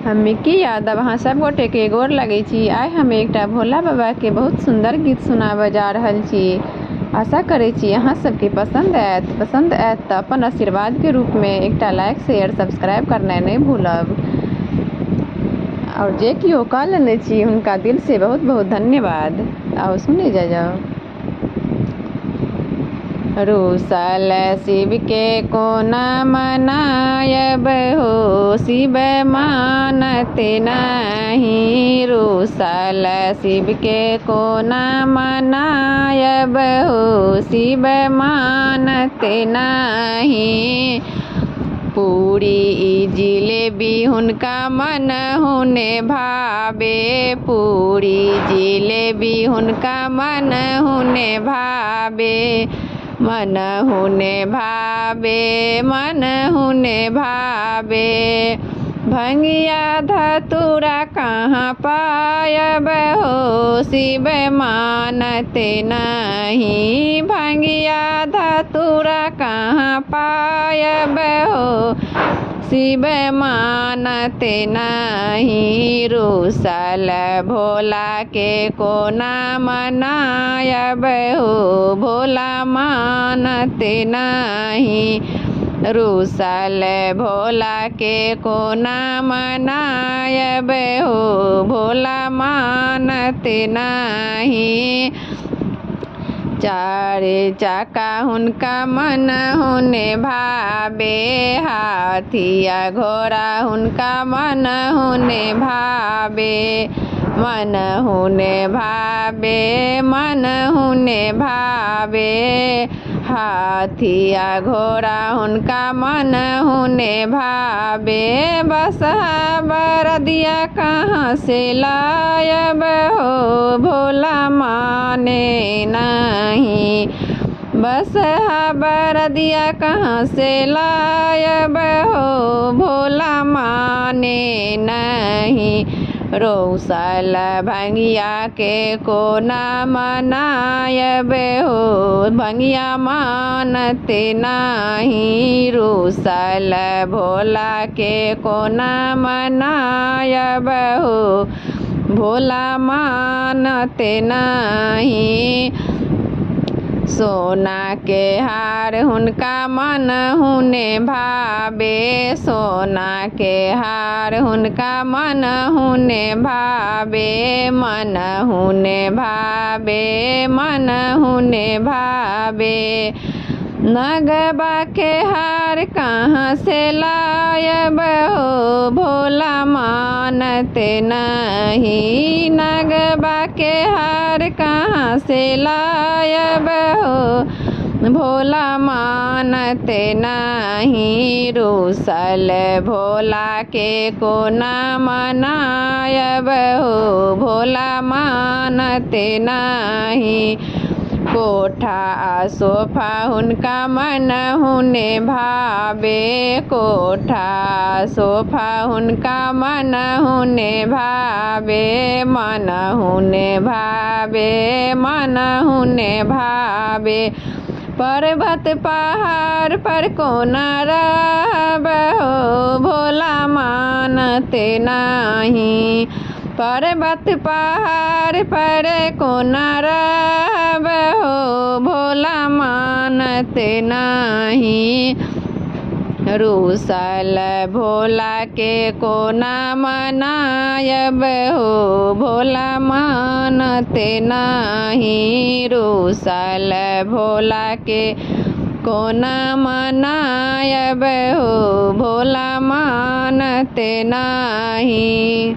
हम्मी की यादव अहाँ सब गोटे के गोर लगै छी। आइ हम एकटा भोला बाबा के बहुत सुंदर गीत सुनाबऽ जा रहल छी। आशा करै छी अहाँ सबके पसंद आयत तऽ अपन आशीर्वाद के रूप में एकटा लाइक शेयर सब्सक्राइब करनाइ नहीं भूलब। और जे कियो कऽ लेने छी हुनका दिल से बहुत बहुत धन्यवाद। आओ सुने जाओ। रूसल शिव के कोना मनायब हो, शिव मानते नहीं। रूसल शिव के कोना मनायब हो, शिव मानते नहीं। पूरी जिलेबी हुनका मन हुने भावे, पूरी जिलेबी हुनका मन हुने भावे। मन हुने भावे, मन हुने भावे। भंगिया धतूरा कहाँ पायब हो, शिव मानते नहीं। भंगिया धतूरा कहाँ पायब हो, शिव मानते नहीं। रूसल भोला के कोना मनायब हो, भोला मानते नहीं। रूसल भोला के कोना मनायब हो, भोला मानते नहीं। चार चक्का हुनका मन हुने भावे, हाथिया घोड़ा हुनका मन हुने भावे। मन हुने भावे, मन हुने भावे। हाथिया घोड़ा हुनका मन हुने भावे। बसहा बरदिया कहाँ से लायब हो, भोला माने नहीं। बसहा बरदिया कहाँ से लायब हो, भोला माने नहीं। रूसल भंगिया के कोना मनायब हो, भंगिया मानते नहीं। रूसल भोला के कोना मनायब हो, भोला मानते नहीं। सोना के हार हुनका मन हुने भावे, सोना के हार हुनका मन हुने भावे। मन हुने भावे, मन हुने भावे। नगबा के हार कहाँ से लायब हो, भोला मानते नहीं। नगबा के हार कहाँ से लायब हो, भोला मानते नहीं। रूसल भोला के कोना मनायब हो, भोला मानते नहीं। कोठा सोफा हुनका मन हुने भावे, कोठा सोफा हुनका मन हुने भावे। मन हुने भावे, मन हुने भावे। पर्वत पहाड़ पर कोना रहब हो, भोला मानते नहीं। पर्वत पहाड़ पर कोना रहब हो, भोला मानते नहीं। रूसल भोला के कोना मनायब हो, भोला मानते नहीं। रूसल भोला के कोना मनायब हो, भोला मानते नहीं।